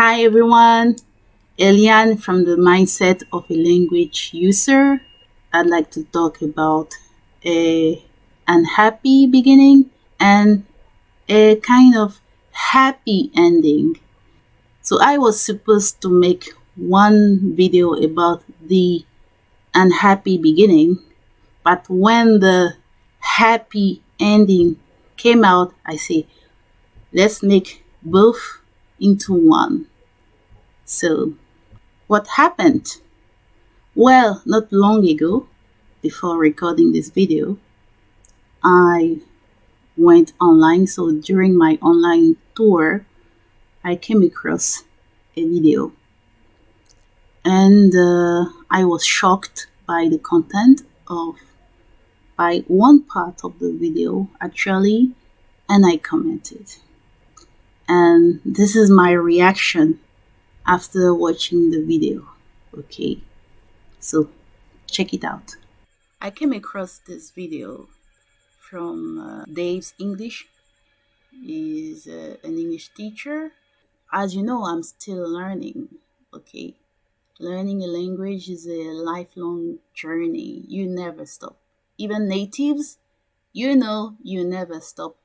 Hi everyone, Eliane from the mindset of a language user. I'd like to talk about a unhappy beginning and a kind of happy ending. So I was supposed to make one video about the unhappy beginning, but when the happy ending came out, I say, let's make both into one. So what happened? Well, not long ago, before recording this video, I went online. So during my online tour, I came across a video and I was shocked by the content of by one part of the video actually, and I commented. And this is my reaction after watching the video. Okay, so check it out. I came across this video from Dave's English. He's an English teacher. As you know, I'm still learning. Okay, learning a language is a lifelong journey. You never stop. Even natives, you never stop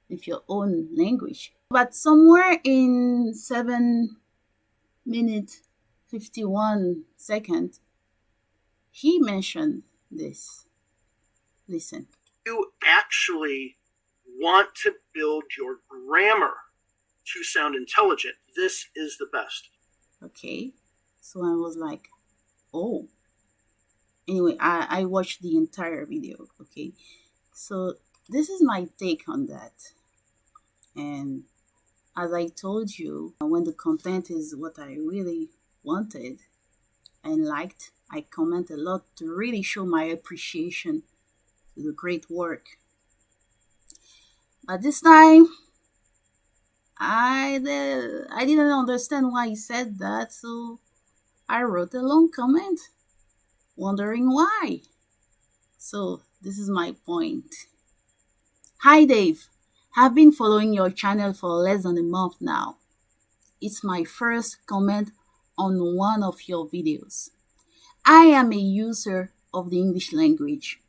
with your own language. But somewhere in 7 minutes 51 seconds, he mentioned this. Listen. You actually want to build your grammar to sound intelligent, this is the best. Okay, so I was like, oh. Anyway, I watched the entire video. Okay, so this is my take on that. And as I told you, when the content is what I really wanted and liked, I comment a lot to really show my appreciation to the great work. But this time, I didn't understand why he said that, so I wrote a long comment wondering why. So this is my point. Hi Dave, I've been following your channel for less than a month now. It's my first comment on one of your videos. I am a user of the English language,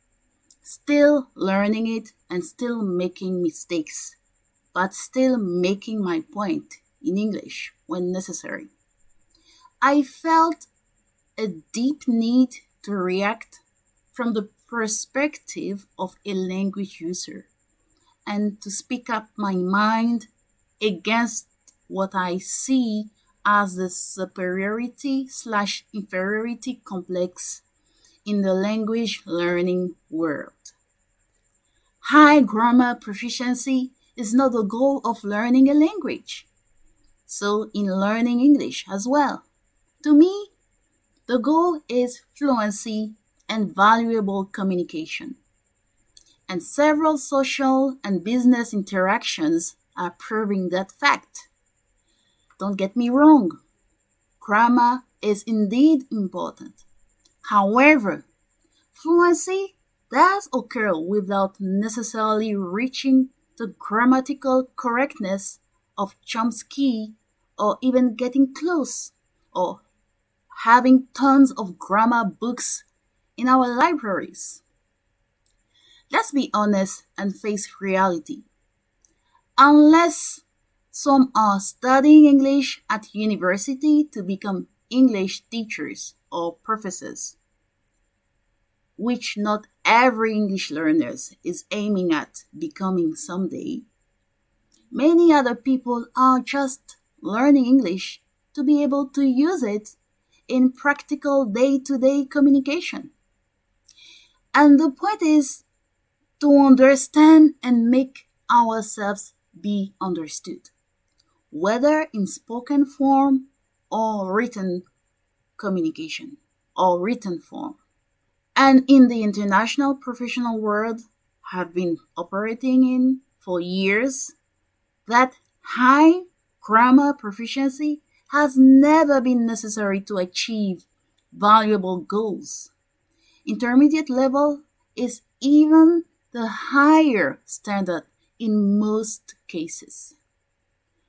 still learning it and still making mistakes, but still making my point in English when necessary. I felt a deep need to react from the perspective of a language user and to speak up my mind against what I see as the superiority/inferiority complex in the language learning world. High grammar proficiency is not the goal of learning a language. So in learning English as well. To me, the goal is fluency and valuable communication. And several social and business interactions are proving that fact. Don't get me wrong, grammar is indeed important. However, fluency does occur without necessarily reaching the grammatical correctness of Chomsky or even getting close or having tons of grammar books in our libraries. Let's be honest and face reality. Unless some are studying English at university to become English teachers or professors, which not every English learner is aiming at becoming someday, many other people are just learning English to be able to use it in practical day-to-day communication. And the point is to understand and make ourselves be understood, whether in spoken form or written communication or written form. And in the international professional world have been operating in for years, that high grammar proficiency has never been necessary to achieve valuable goals. Intermediate level is even the higher standard in most cases.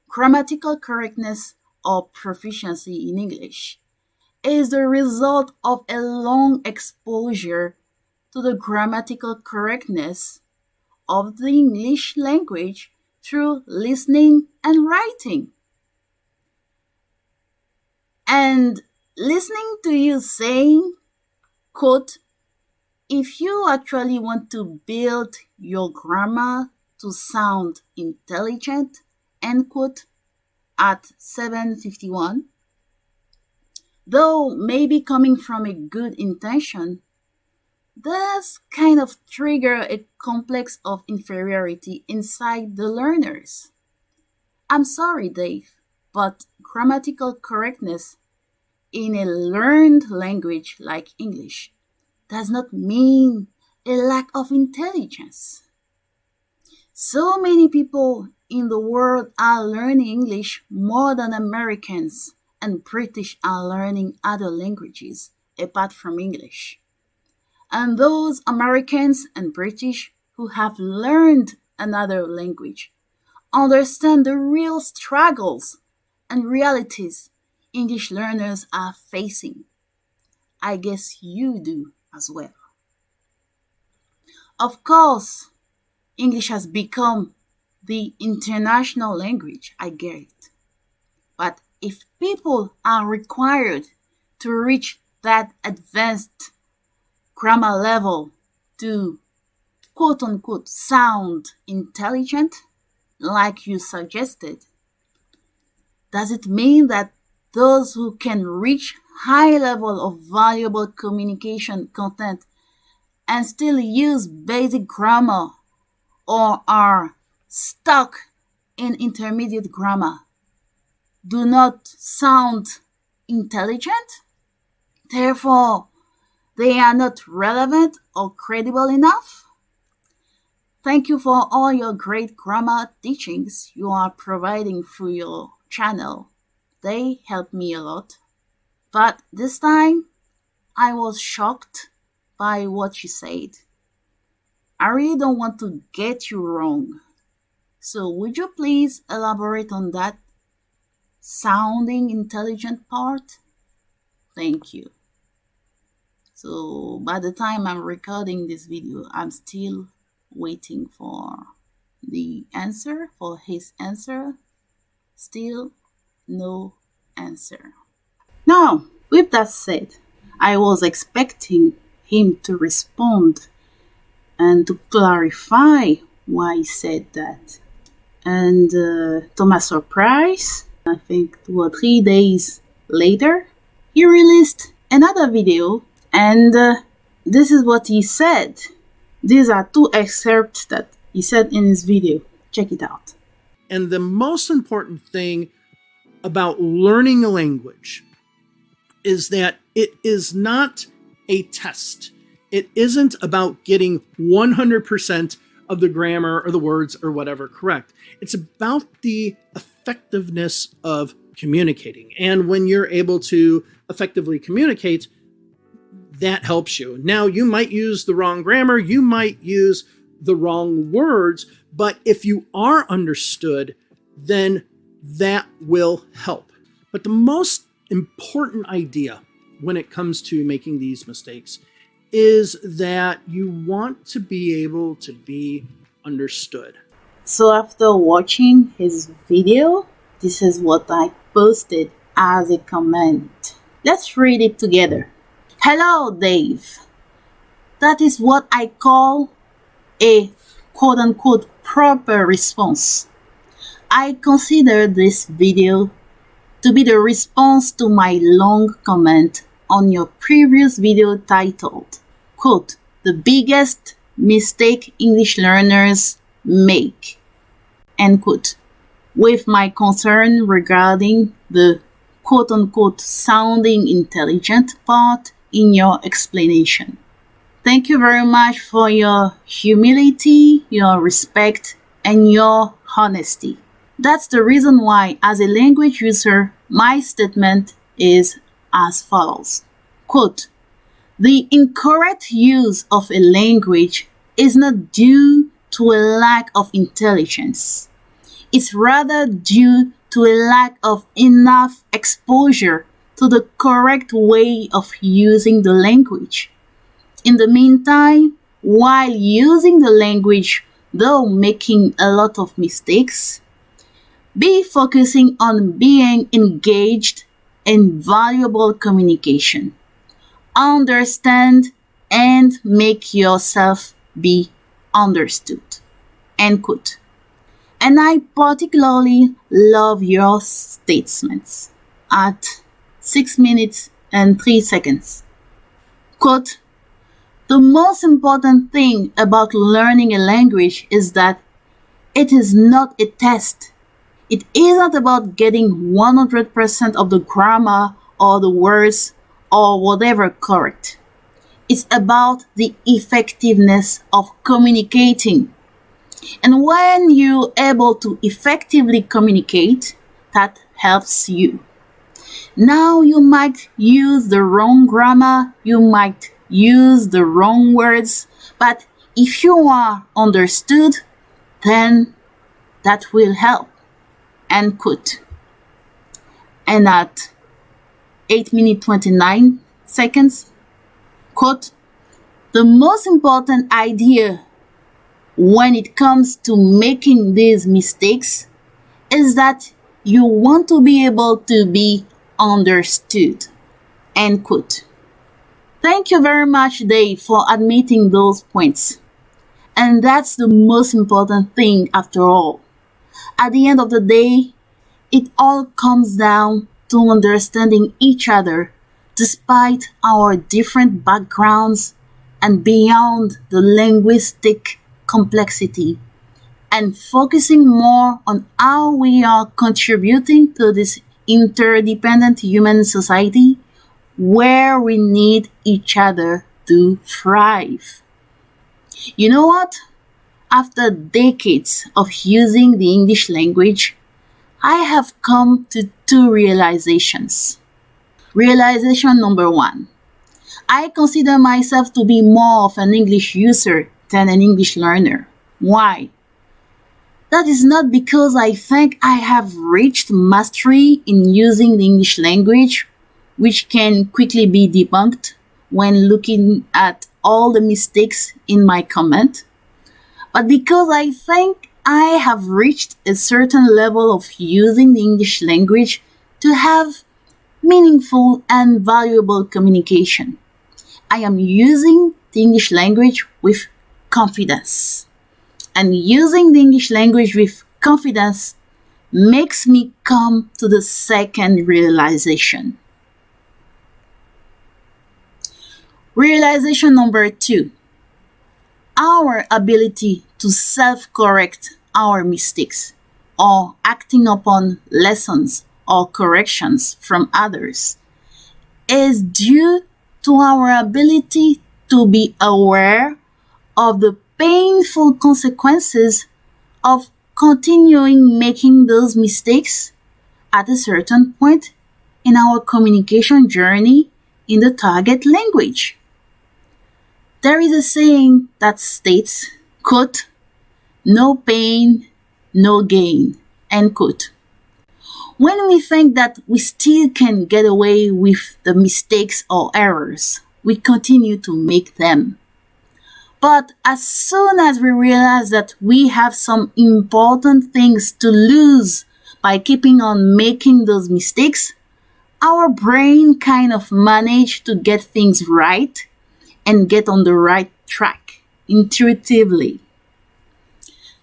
Grammatical correctness or proficiency in English is the result of a long exposure to the grammatical correctness of the English language through listening and writing. And listening to you saying, quote, if you actually want to build your grammar to sound intelligent, end quote, at 7:51, though maybe coming from a good intention, does kind of trigger a complex of inferiority inside the learners. I'm sorry, Dave, but grammatical correctness in a learned language like English does not mean a lack of intelligence. So many people in the world are learning English more than Americans and British are learning other languages apart from English. And those Americans and British who have learned another language understand the real struggles and realities English learners are facing. I guess you do as well. Of course, English has become the international language, I get it. But if people are required to reach that advanced grammar level to quote unquote sound intelligent, like you suggested, does it mean that those who can reach high level of valuable communication content and still use basic grammar or are stuck in intermediate grammar do not sound intelligent? Therefore, they are not relevant or credible enough? Thank you for all your great grammar teachings you are providing through your channel. They help me a lot. But this time, I was shocked by what you said. I really don't want to get you wrong. So would you please elaborate on that sounding intelligent part? Thank you. So by the time I'm recording this video, I'm still waiting for the answer, for his answer. Still no answer. Now, with that said, I was expecting him to respond and to clarify why he said that. And to my surprise, I think 2 or 3 days later, he released another video, and this is what he said. These are 2 excerpts that he said in his video. Check it out. And the most important thing about learning a language is that it is not a test. It isn't about getting 100% of the grammar or the words or whatever correct. It's about the effectiveness of communicating. And when you're able to effectively communicate, that helps you. Now, you might use the wrong grammar, you might use the wrong words, but if you are understood, then that will help. But the most important idea when it comes to making these mistakes is that you want to be able to be understood. So after watching his video, this is what I posted as a comment. Let's read it together. Hello, Dave. That is what I call a quote-unquote proper response. I consider this video to be the response to my long comment on your previous video titled, quote, the biggest mistake English learners make, end quote, with my concern regarding the quote-unquote sounding intelligent part in your explanation. Thank you very much for your humility, your respect, and your honesty. That's the reason why, as a language user, my statement is as follows. Quote, the incorrect use of a language is not due to a lack of intelligence. It's rather due to a lack of enough exposure to the correct way of using the language. In the meantime, while using the language, though making a lot of mistakes, be focusing on being engaged in valuable communication. Understand and make yourself be understood. End quote. And I particularly love your statements at 6 minutes and 3 seconds. Quote, the most important thing about learning a language is that it is not a test. It isn't about getting 100% of the grammar or the words or whatever correct. It's about the effectiveness of communicating. And when you're able to effectively communicate, that helps you. Now you might use the wrong grammar, you might use the wrong words, but if you are understood, then that will help. End quote. And at 8 minutes 29 seconds, quote, the most important idea when it comes to making these mistakes is that you want to be able to be understood. End quote. Thank you very much, Dave, for admitting those points. And that's the most important thing after all. At the end of the day, it all comes down to understanding each other despite our different backgrounds and beyond the linguistic complexity, and focusing more on how we are contributing to this interdependent human society where we need each other to thrive. You know what? After decades of using the English language, I have come to two realizations. Realization number one, I consider myself to be more of an English user than an English learner. Why? That is not because I think I have reached mastery in using the English language, which can quickly be debunked when looking at all the mistakes in my comment, but because I think I have reached a certain level of using the English language to have meaningful and valuable communication. I am using the English language with confidence. And using the English language with confidence makes me come to the second realization. Realization number two, our ability to self-correct our mistakes or acting upon lessons or corrections from others is due to our ability to be aware of the painful consequences of continuing making those mistakes at a certain point in our communication journey in the target language. There is a saying that states, quote, no pain, no gain, end quote. When we think that we still can get away with the mistakes or errors, we continue to make them. But as soon as we realize that we have some important things to lose by keeping on making those mistakes, our brain kind of manages to get things right and get on the right track intuitively.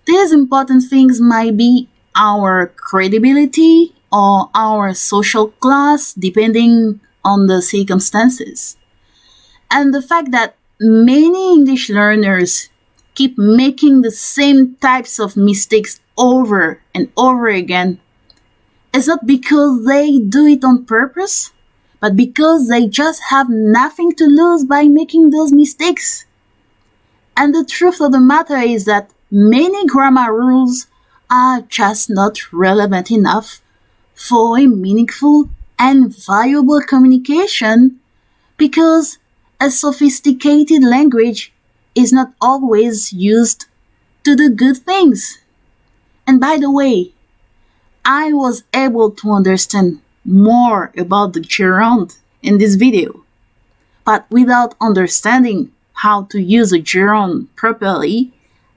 These important things might be our credibility or our social class, depending on the circumstances. And the fact that many English learners keep making the same types of mistakes over and over again is not because they do it on purpose, but because they just have nothing to lose by making those mistakes. And the truth of the matter is that many grammar rules are just not relevant enough for a meaningful and valuable communication because a sophisticated language is not always used to do good things. And by the way, I was able to understand more about the gerund in this video. But without understanding how to use a gerund properly,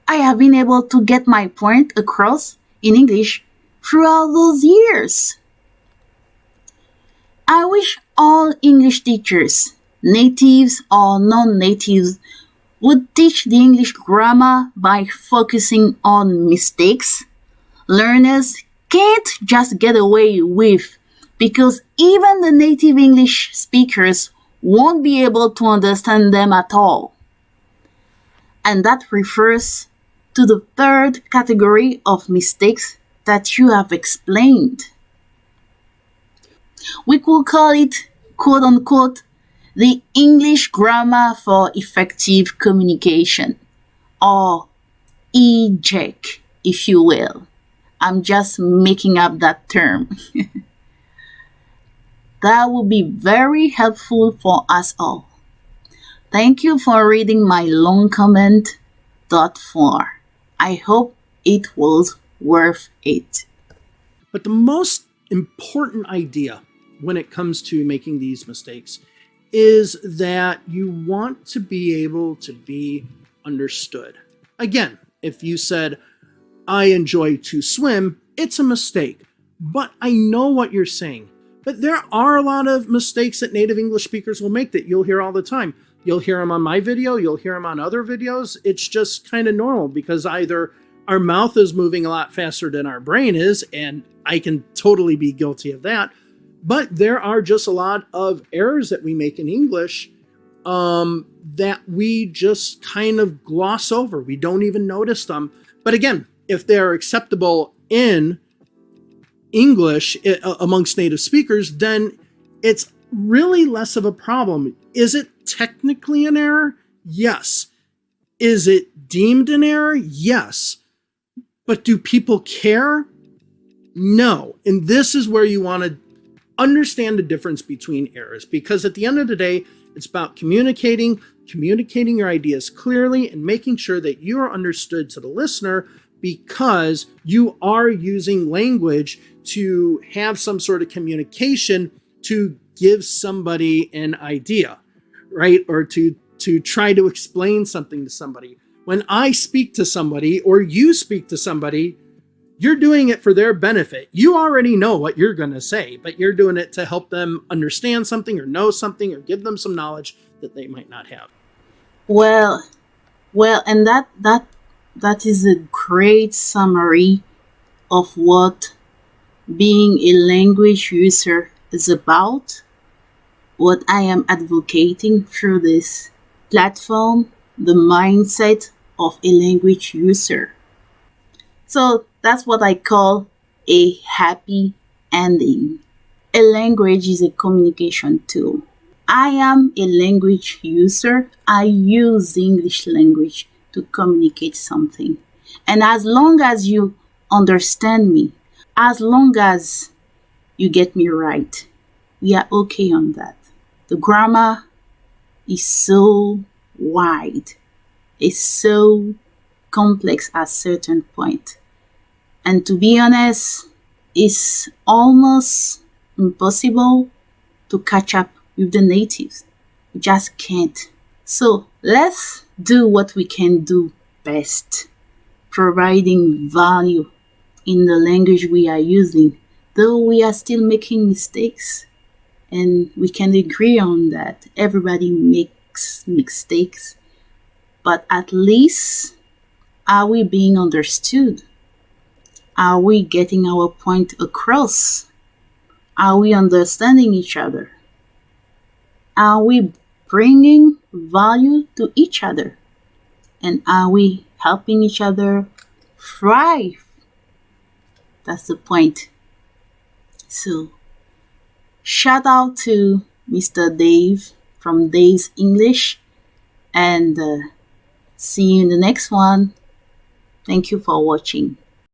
I have been able to get my point across in English throughout those years. I wish all English teachers, natives or non-natives, would teach the English grammar by focusing on mistakes learners can't just get away with, because even the native English speakers won't be able to understand them at all. And that refers to the third category of mistakes that you have explained. We could call it, quote unquote, the English grammar for effective communication, or EJEC, if you will. I'm just making up that term. That would be very helpful for us all. Thank you for reading my long comment. .4. I hope it was worth it. But the most important idea when it comes to making these mistakes is that you want to be able to be understood. Again, if you said, I enjoy to swim, it's a mistake. But I know what you're saying. But there are a lot of mistakes that native English speakers will make that you'll hear all the time. You'll hear them on my video, you'll hear them on other videos. It's just kind of normal because either our mouth is moving a lot faster than our brain is, and I can totally be guilty of that. But there are just a lot of errors that we make in English that we just kind of gloss over. We don't even notice them. But again, if they're acceptable in English amongst native speakers, then it's really less of a problem. Is it technically an error? Yes. Is it deemed an error? Yes. But do people care? No. And this is where you want to understand the difference between errors, because at the end of the day, it's about communicating your ideas clearly and making sure that you are understood to the listener, because you are using language to have some sort of communication to give somebody an idea, right? Or to try to explain something to somebody. When I speak to somebody or you speak to somebody, you're doing it for their benefit. You already know what you're going to say, but you're doing it to help them understand something or know something or give them some knowledge that they might not have. Well, and that is a great summary of what being a language user is about, what I am advocating through this platform, the mindset of a language user. So that's what I call a happy ending. A language is a communication tool. I am a language user. I use the English language to communicate something. And as long as you understand me, as long as you get me right, we are okay on that. The grammar is so wide. It's so complex at certain point. And to be honest, it's almost impossible to catch up with the natives. We just can't. So let's do what we can do best, providing value in the language we are using, though we are still making mistakes. And we can agree on that. Everybody makes mistakes. But at least, are we being understood? Are we getting our point across? Are we understanding each other? Are we bringing value to each other? And are we helping each other thrive? That's the point. So, shout out to Mr. Dave from Dave's English, and see you in the next one. Thank you for watching.